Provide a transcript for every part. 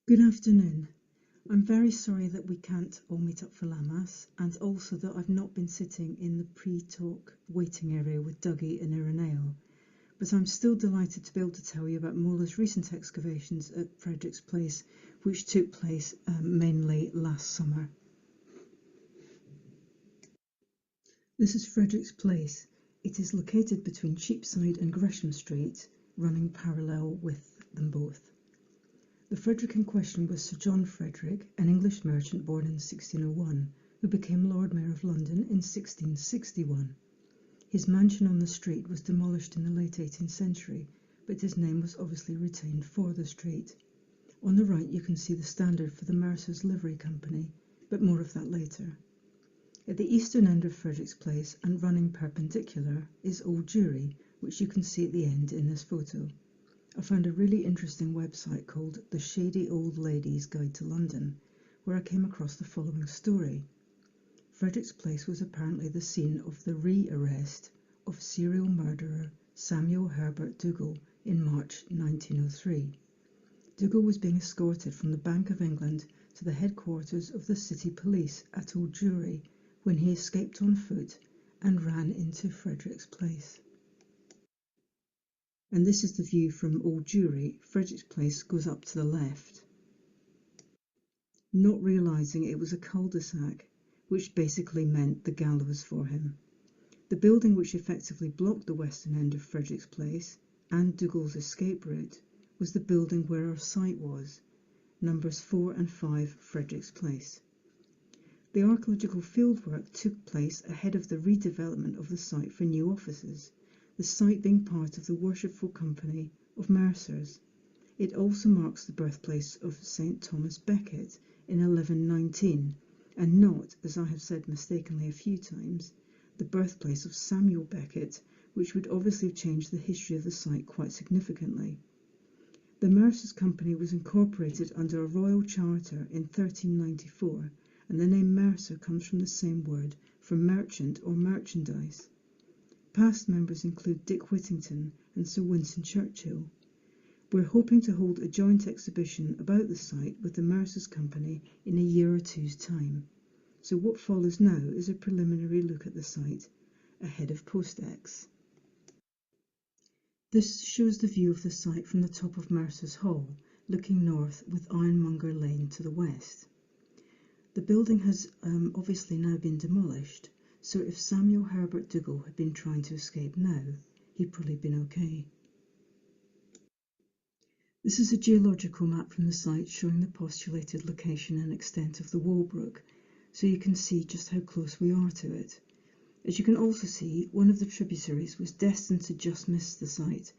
Good afternoon. I'm very sorry that we can't all meet up for Lammas, and also that I've not been sitting in the pre-talk waiting area with Dougie and Irenail, but I'm still delighted to be able to tell you about MoLA's recent excavations at Frederick's Place, which took place mainly last summer. This is Frederick's Place. It is located between Cheapside and Gresham Street, running parallel with them both. The Frederick in question was Sir John Frederick, an English merchant born in 1601, who became Lord Mayor of London in 1661. His mansion on the street was demolished in the late 18th century, but his name was obviously retained for the street. On the right you can see the standard for the Mercer's Livery Company, but more of that later. At the eastern end of Frederick's Place and running perpendicular is Old Jewry, which you can see at the end in this photo. I found a really interesting website called The Shady Old Lady's Guide to London, where I came across the following story. Frederick's Place was apparently the scene of the re-arrest of serial murderer Samuel Herbert Dougal in March 1903. Dougal was being escorted from the Bank of England to the headquarters of the City Police at Old Jewry when he escaped on foot and ran into Frederick's Place. And this is the view from Old Jewry. Frederick's Place goes up to the left. Not realising it was a cul-de-sac, which basically meant the gallows for him. The building which effectively blocked the western end of Frederick's Place and Dougal's escape route was the building where our site was, numbers 4 and 5 Frederick's Place. The archaeological fieldwork took place ahead of the redevelopment of the site for new offices, the site being part of the Worshipful Company of Mercers. It also marks the birthplace of St. Thomas Becket in 1119, and not, as I have said mistakenly a few times, the birthplace of Samuel Becket, which would obviously have changed the history of the site quite significantly. The Mercers Company was incorporated under a royal charter in 1394, and the name Mercer comes from the same word for merchant or merchandise. Past members include Dick Whittington and Sir Winston Churchill. We're hoping to hold a joint exhibition about the site with the Mercers Company in a year or two's time. So what follows now is a preliminary look at the site ahead of post-ex. This shows the view of the site from the top of Mercers Hall, looking north with Ironmonger Lane to the west. The building has obviously now been demolished, so if Samuel Herbert Dougal had been trying to escape now, he'd probably been okay. This is a geological map from the site showing the postulated location and extent of the Walbrook, so you can see just how close we are to it. As you can also see, one of the tributaries was destined to just miss the site,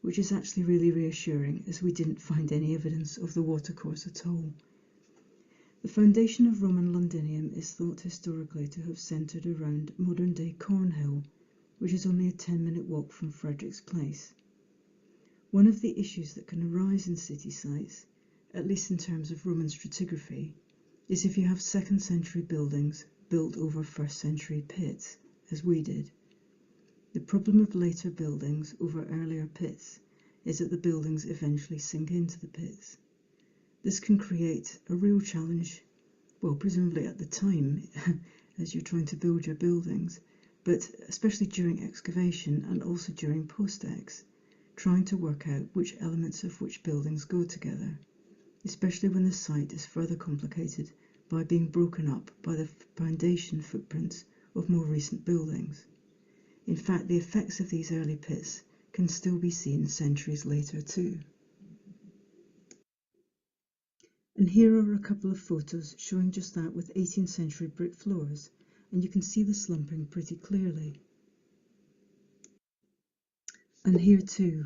which is actually really reassuring as we didn't find any evidence of the watercourse at all. The foundation of Roman Londinium is thought historically to have centred around modern-day Cornhill, which is only a 10-minute walk from Frederick's Place. One of the issues that can arise in city sites, at least in terms of Roman stratigraphy, is if you have 2nd century buildings built over 1st century pits, as we did. The problem of later buildings over earlier pits is that the buildings eventually sink into the pits. This can create a real challenge, well, presumably at the time, as you're trying to build your buildings, but especially during excavation and also during post-ex, trying to work out which elements of which buildings go together, especially when the site is further complicated by being broken up by the foundation footprints of more recent buildings. In fact, the effects of these early pits can still be seen centuries later too. And here are a couple of photos showing just that with 18th century brick floors, and you can see the slumping pretty clearly. And here too,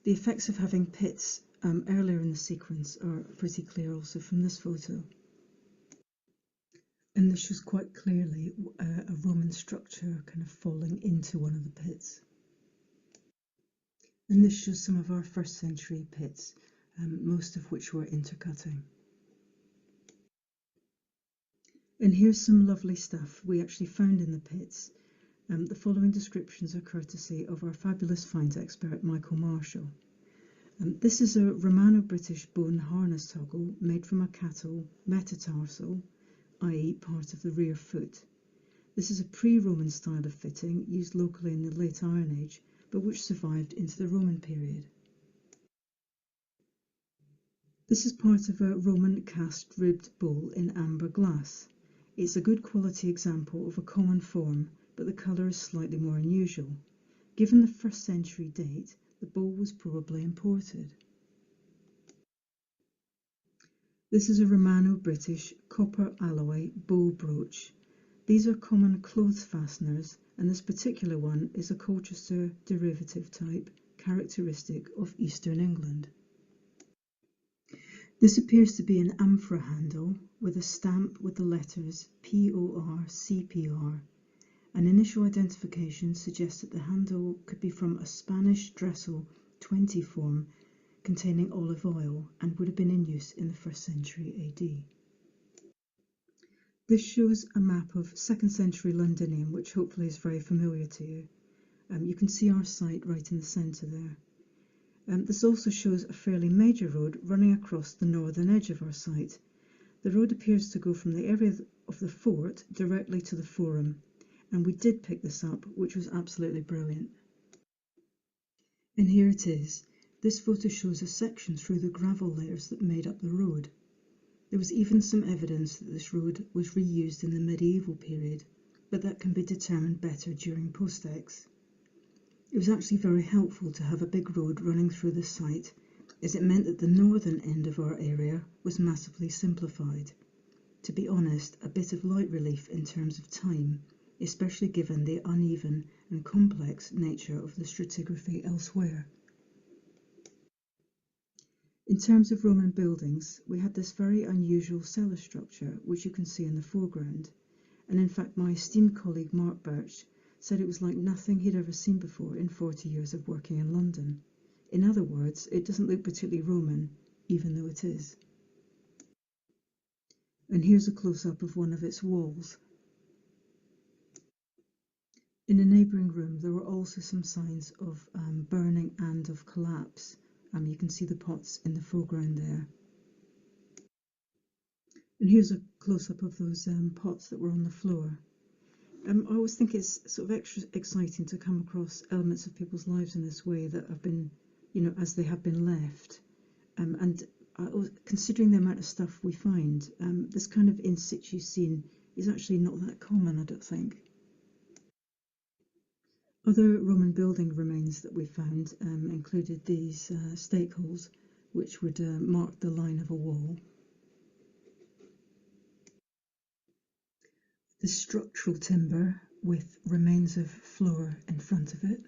the effects of having pits earlier in the sequence are pretty clear also from this photo. And this shows quite clearly a Roman structure kind of falling into one of the pits. And this shows some of our 1st century pits, most of which were intercutting. And here's some lovely stuff we actually found in the pits. The following descriptions are courtesy of our fabulous finds expert Michael Marshall. This is a Romano-British bone harness toggle made from a cattle metatarsal, i.e. part of the rear foot. This is a pre-Roman style of fitting used locally in the late Iron Age, but which survived into the Roman period. This is part of a Roman cast ribbed bowl in amber glass. It's a good quality example of a common form, but the colour is slightly more unusual. Given the 1st century date, the bowl was probably imported. This is a Romano-British copper alloy bowl brooch. These are common clothes fasteners, and this particular one is a Colchester derivative type, characteristic of Eastern England. This appears to be an amphora handle with a stamp with the letters POR CPR. An initial identification suggests that the handle could be from a Spanish Dressel 20 form containing olive oil and would have been in use in the 1st century AD. This shows a map of 2nd century Londinium, which hopefully is very familiar to you. You can see our site right in the centre there. This also shows a fairly major road running across the northern edge of our site. The road appears to go from the area of the fort directly to the forum, and we did pick this up, which was absolutely brilliant. And here it is. This photo shows a section through the gravel layers that made up the road. There was even some evidence that this road was reused in the medieval period, but that can be determined better during post-ex. It was actually very helpful to have a big road running through the site, as it meant that the northern end of our area was massively simplified. To be honest, a bit of light relief in terms of time, especially given the uneven and complex nature of the stratigraphy elsewhere. In terms of Roman buildings, we had this very unusual cellar structure, which you can see in the foreground, and in fact my esteemed colleague Mark Birch said it was like nothing he'd ever seen before in 40 years of working in London. In other words, it doesn't look particularly Roman, even though it is. And here's a close-up of one of its walls. In a neighbouring room, there were also some signs of burning and of collapse. You can see the pots in the foreground there. And here's a close-up of those pots that were on the floor. I always think it's sort of extra exciting to come across elements of people's lives in this way that have been, as they have been left. And considering the amount of stuff we find, this kind of in situ scene is actually not that common, I don't think. Other Roman building remains that we found included these stake holes, which would mark the line of a wall. The structural timber with remains of floor in front of it.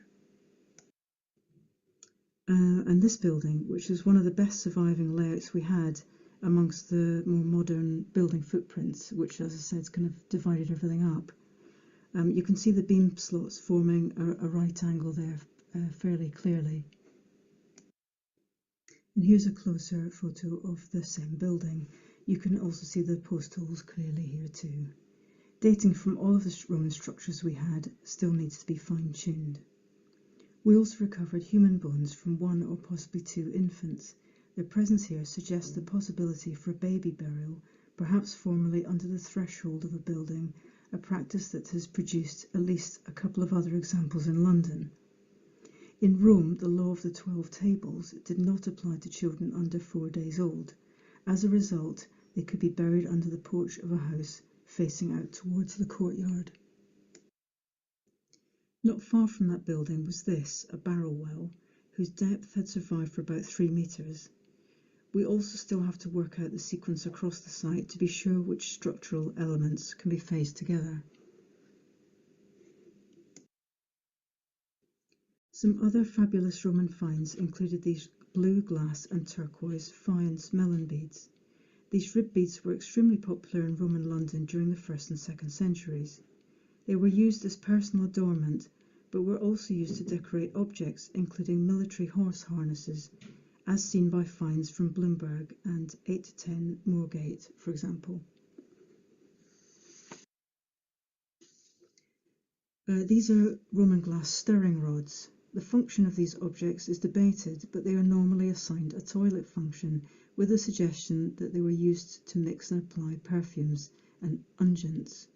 And this building, which is one of the best surviving layouts we had amongst the more modern building footprints, which, as I said, kind of divided everything up. You can see the beam slots forming a right angle there fairly clearly. And here's a closer photo of the same building. You can also see the post holes clearly here too. Dating from all of the Roman structures we had still needs to be fine-tuned. We also recovered human bones from 1 or possibly 2 infants. Their presence here suggests the possibility for baby burial, perhaps formerly under the threshold of a building, a practice that has produced at least a couple of other examples in London. In Rome, the law of the 12 tables did not apply to children under 4 days old. As a result, they could be buried under the porch of a house facing out towards the courtyard. Not far from that building was this, a barrel well, whose depth had survived for about 3 metres. We also still have to work out the sequence across the site to be sure which structural elements can be phased together. Some other fabulous Roman finds included these blue, glass and turquoise faience melon beads. These rib beads were extremely popular in Roman London during the 1st and 2nd centuries. They were used as personal adornment, but were also used to decorate objects, including military horse harnesses, as seen by finds from Bloomberg and 8 to 10 Moorgate, for example. These are Roman glass stirring rods. The function of these objects is debated, but they are normally assigned a toilet function, with the suggestion that they were used to mix and apply perfumes and unguents.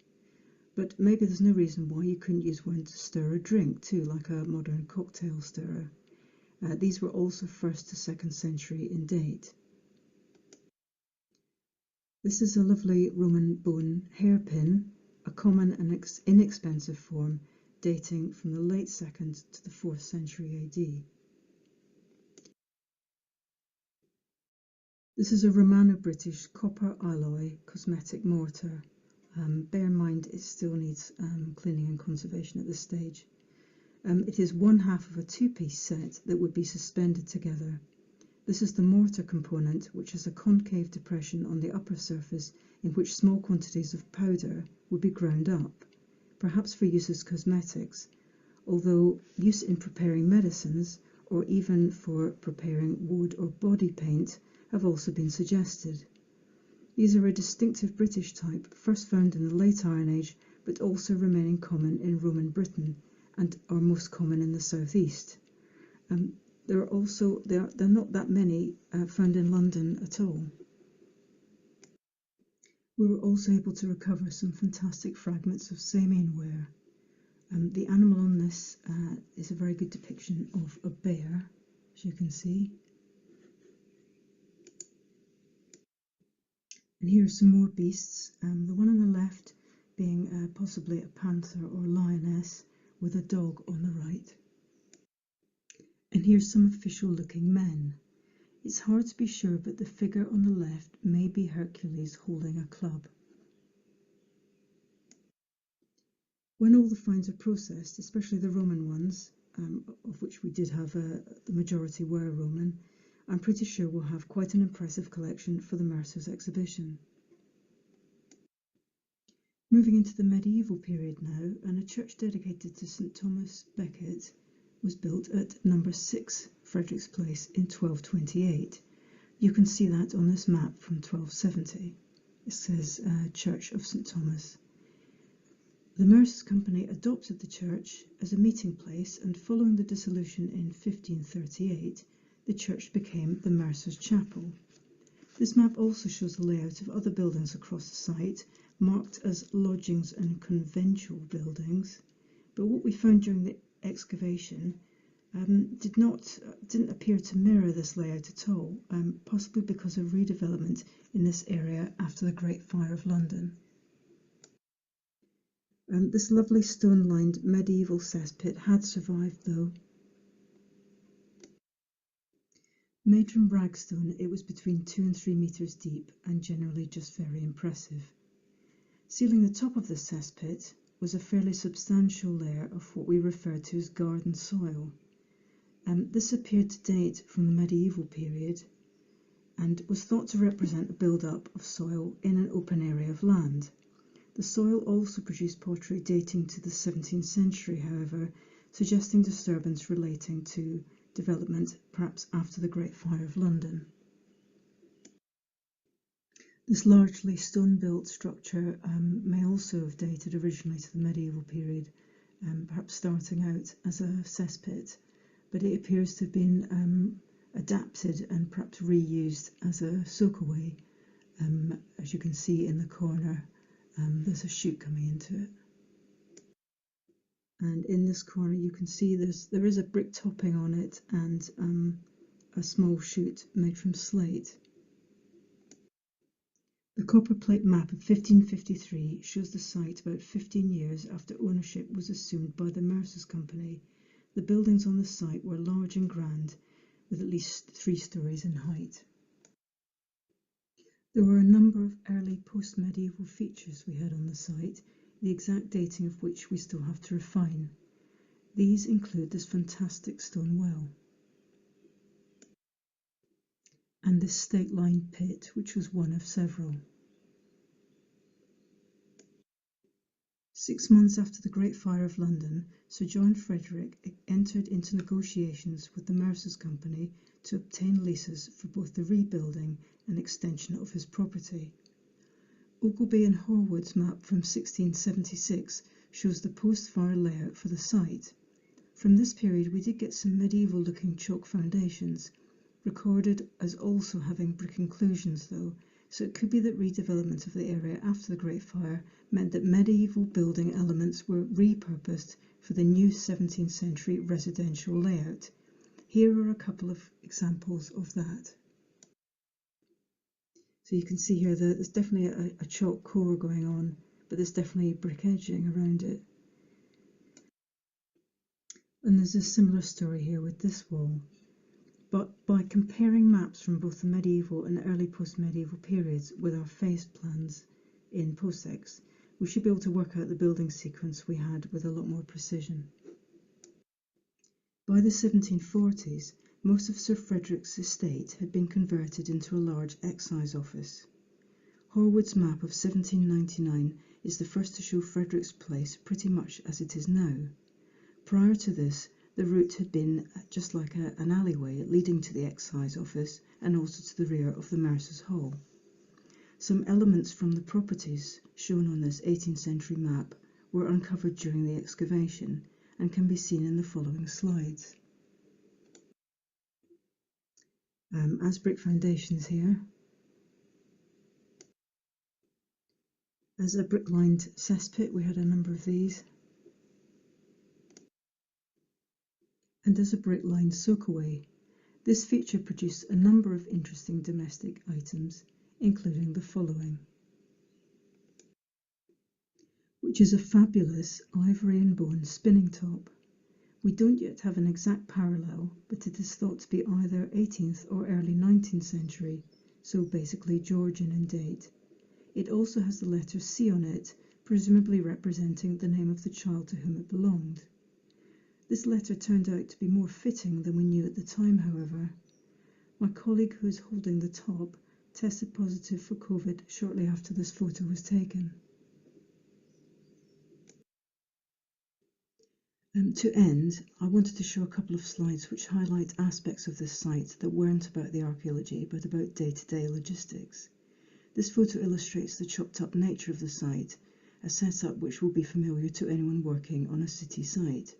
But maybe there's no reason why you couldn't use one to stir a drink too, like a modern cocktail stirrer. These were also 1st to 2nd century in date. This is a lovely Roman bone hairpin, a common and inexpensive form dating from the late 2nd to the 4th century AD. This is a Romano-British copper alloy cosmetic mortar. Bear in mind it still needs cleaning and conservation at this stage. It is 1/2 of a 2-piece set that would be suspended together. This is the mortar component, which has a concave depression on the upper surface in which small quantities of powder would be ground up, perhaps for use as cosmetics, although use in preparing medicines or even for preparing wood or body paint have also been suggested. These are a distinctive British type, first found in the late Iron Age, but also remaining common in Roman Britain and are most common in the southeast. There are not that many found in London at all. We were also able to recover some fantastic fragments of Samian ware. The animal on this is a very good depiction of a bear, as you can see. And here are some more beasts, the one on the left being possibly a panther or lioness with a dog on the right. And here's some official looking men. It's hard to be sure, but the figure on the left may be Hercules holding a club. When all the finds are processed, especially the Roman ones, of which we did have the majority were Roman, I'm pretty sure we'll have quite an impressive collection for the Mercer's exhibition. Moving into the medieval period now, and a church dedicated to St Thomas Becket was built at number 6 Frederick's Place in 1228. You can see that on this map from 1270. It says Church of St Thomas. The Mercer's Company adopted the church as a meeting place, and following the dissolution in 1538, the church became the Mercer's Chapel. This map also shows the layout of other buildings across the site, marked as lodgings and conventual buildings, but what we found during the excavation didn't appear to mirror this layout at all, possibly because of redevelopment in this area after the Great Fire of London. This lovely stone-lined medieval cesspit had survived though. Made from ragstone, it was between 2 and 3 metres deep and generally just very impressive. Sealing the top of the cesspit was a fairly substantial layer of what we refer to as garden soil. This appeared to date from the medieval period and was thought to represent a build-up of soil in an open area of land. The soil also produced pottery dating to the 17th century, however, suggesting disturbance relating to development perhaps after the Great Fire of London. This largely stone-built structure may also have dated originally to the medieval period, perhaps starting out as a cesspit, but it appears to have been adapted and perhaps reused as a soakaway. As you can see in the corner, there's a chute coming into it. And in this corner you can see there is a brick topping on it and a small chute made from slate. The copper plate map of 1553 shows the site about 15 years after ownership was assumed by the Mercer's Company. The buildings on the site were large and grand, with at least 3 stories in height. There were a number of early post-medieval features we had on the site, the exact dating of which we still have to refine. These include this fantastic stone well and this stake-lined pit, which was one of several. 6 months after the Great Fire of London, Sir John Frederick entered into negotiations with the Mercer's Company to obtain leases for both the rebuilding and extension of his property. Ogleby and Horwood's map from 1676 shows the post-fire layout for the site. From this period we did get some medieval looking chalk foundations, recorded as also having brick inclusions though, so it could be that redevelopment of the area after the Great Fire meant that medieval building elements were repurposed for the new 17th century residential layout. Here are a couple of examples of that. So you can see here that there's definitely a chalk core going on, but there's definitely brick edging around it. And there's a similar story here with this wall. But by comparing maps from both the medieval and early post-medieval periods with our phase plans in PostEx, we should be able to work out the building sequence we had with a lot more precision. By the 1740s, most of Sir Frederick's estate had been converted into a large excise office. Horwood's map of 1799 is the first to show Frederick's place pretty much as it is now. Prior to this, the route had been just like an alleyway leading to the excise office and also to the rear of the Mercer's Hall. Some elements from the properties shown on this 18th century map were uncovered during the excavation and can be seen in the following slides. As brick foundations here, as a brick-lined cesspit, we had a number of these, and as a brick-lined soakaway. This feature produced a number of interesting domestic items, including the following, which is a fabulous ivory and bone spinning top. We don't yet have an exact parallel, but it is thought to be either 18th or early 19th century, so basically Georgian in date. It also has the letter C on it, presumably representing the name of the child to whom it belonged. This letter turned out to be more fitting than we knew at the time, however. My colleague who is holding the top tested positive for COVID shortly after this photo was taken. To end, I wanted to show a couple of slides which highlight aspects of this site that weren't about the archaeology but about day-to-day logistics. This photo illustrates the chopped-up nature of the site, a setup which will be familiar to anyone working on a city site.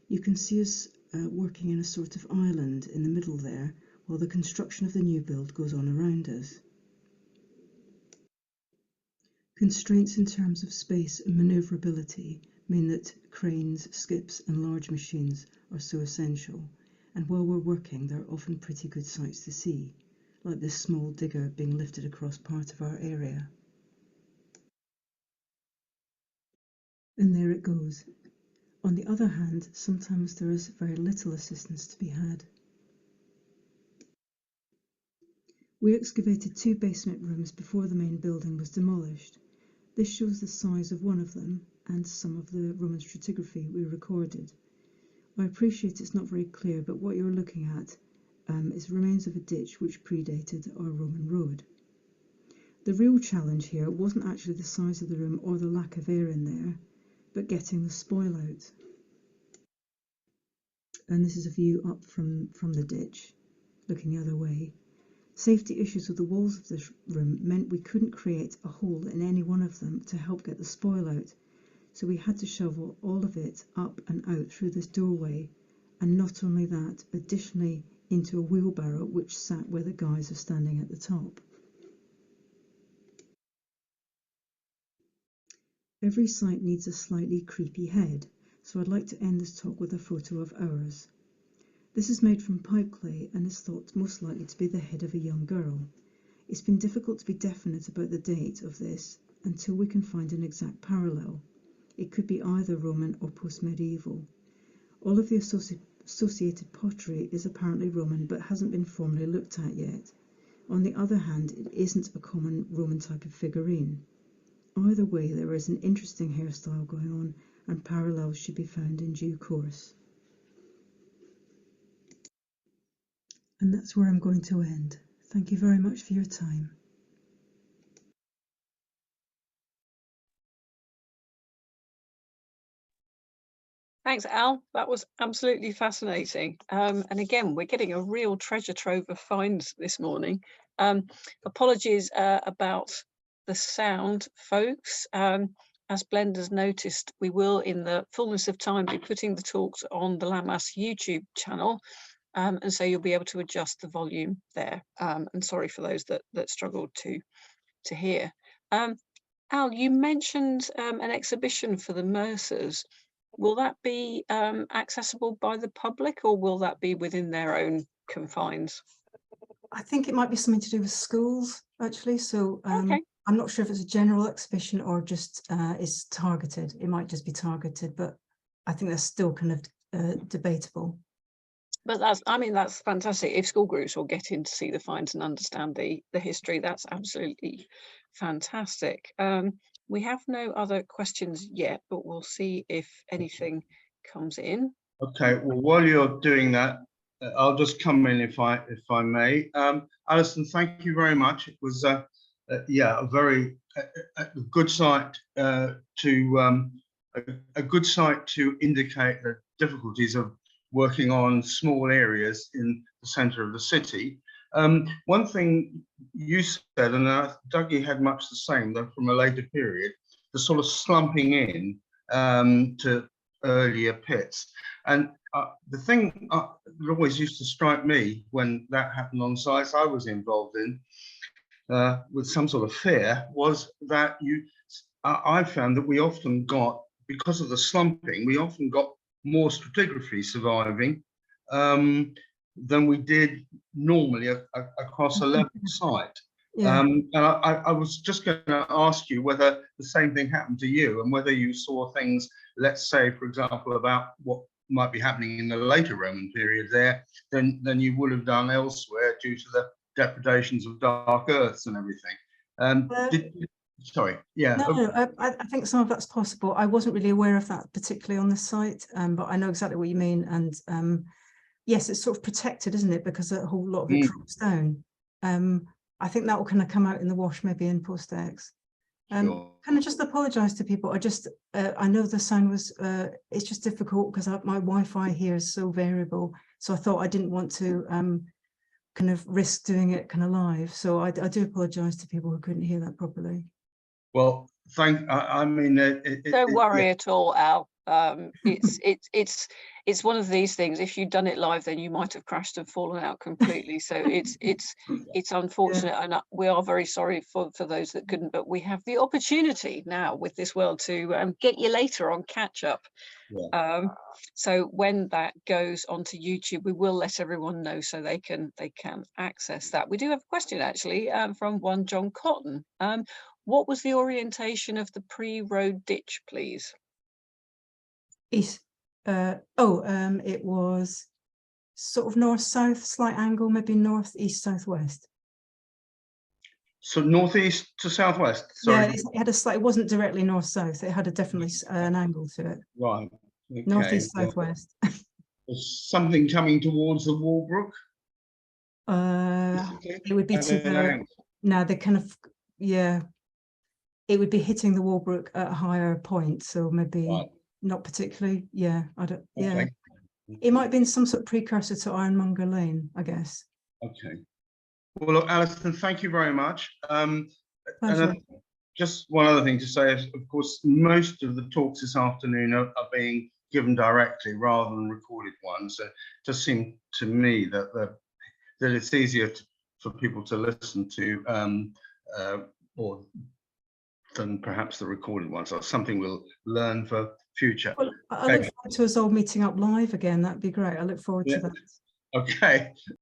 You can see us working in a sort of island in the middle there, while the construction of the new build goes on around us. Constraints in terms of space and manoeuvrability mean that cranes, skips and large machines are so essential, and while we're working there are often pretty good sights to see, like this small digger being lifted across part of our area. And there it goes. On the other hand, sometimes there is very little assistance to be had. We excavated 2 basement rooms before the main building was demolished. This shows the size of one of them and some of the Roman stratigraphy we recorded. I appreciate it's not very clear, but what you're looking at is remains of a ditch which predated our Roman road. The real challenge here wasn't actually the size of the room or the lack of air in there, but getting the spoil out. And this is a view up from the ditch, looking the other way. Safety issues with the walls of this room meant we couldn't create a hole in any one of them to help get the spoil out, so we had to shovel all of it up and out through this doorway, and not only that, additionally into a wheelbarrow which sat where the guys are standing at the top. Every site needs a slightly creepy head, so I'd like to end this talk with a photo of ours. This is made from pipe clay and is thought most likely to be the head of a young girl. It's been difficult to be definite about the date of this until we can find an exact parallel. It could be either Roman or post-medieval. All of the associated pottery is apparently Roman but hasn't been formally looked at yet. On the other hand, it isn't a common Roman type of figurine. Either way, there is an interesting hairstyle going on, and parallels should be found in due course. And that's where I'm going to end. Thank you very much for your time. Thanks, Al. That was absolutely fascinating. And again, we're getting a real treasure trove of finds this morning. Apologies about the sound, folks. as Blender's noticed, we will, in the fullness of time, be putting the talks on the Landmass YouTube channel. And so you'll be able to adjust the volume there. And sorry for those that struggled to hear. Al, you mentioned an exhibition for the Mercers. Will that be accessible by the public, or will that be within their own confines? I think it might be something to do with schools, actually. So Okay. I'm not sure if it's a general exhibition or just is targeted. It might just be targeted, but I think that's still kind of debatable. But that's fantastic. If school groups will get in to see the finds and understand the history, that's absolutely fantastic. We have no other questions yet, but we'll see if anything comes in. Okay, well, while you're doing that, I'll just come in if I may. Alison, thank you very much. It was a very good site to a good site to indicate the difficulties of working on small areas in the centre of the city. One thing you said, and Dougie had much the same, though from a later period, the sort of slumping in to earlier pits. And the thing that always used to strike me when that happened on sites I was involved in, with some sort of fear, was that I found that we often got, because of the slumping, we often got more stratigraphy surviving than we did normally across a level site. Yeah. And I was just going to ask you whether the same thing happened to you, and whether you saw things, let's say, for example, about what might be happening in the later Roman period there than you would have done elsewhere due to the depredations of dark earths and everything. Sorry, yeah. No, I think some of that's possible. I wasn't really aware of that particularly on this site, but I know exactly what you mean. And yes, it's sort of protected, isn't it? Because a whole lot of it drops down. I think that will kind of come out in the wash, maybe in post-ex. Sure. Kind of just apologise to people. I know the sound was, it's just difficult because my Wi-Fi here is so variable. So I thought I didn't want to kind of risk doing it kind of live. So I do apologise to people who couldn't hear that properly. Well, I mean, don't worry at all, Al. It's one of these things. If you'd done it live, then you might have crashed and fallen out completely. So it's unfortunate, and we are very sorry for those that couldn't. But we have the opportunity now with this world to get you later on catch up. Yeah. So when that goes onto YouTube, we will let everyone know so they can access that. We do have a question actually from one John Cotton. What was the orientation of the pre-road ditch, please? East. It was sort of north-south, slight angle, maybe north-east-southwest. So northeast to southwest. Sorry. Yeah, it had a slight. It wasn't directly north-south. It had definitely an angle to it. Right. Okay. Northeast-southwest. Was something coming towards the Walbrook? It would be to the. No, they kind of, yeah. It would be hitting the Walbrook at a higher point, so maybe not particularly. Yeah, I don't. Yeah, it might have been some sort of precursor to Ironmonger Lane, I guess. Okay. Well, look, Alison, thank you very much. And just one other thing to say is, of course, most of the talks this afternoon are being given directly rather than recorded ones. So it just seemed to me that it's easier for people to listen to or than perhaps the recorded ones. That's something we'll learn for future. Well, I look forward to us all meeting up live again. That'd be great. I look forward to that. Okay.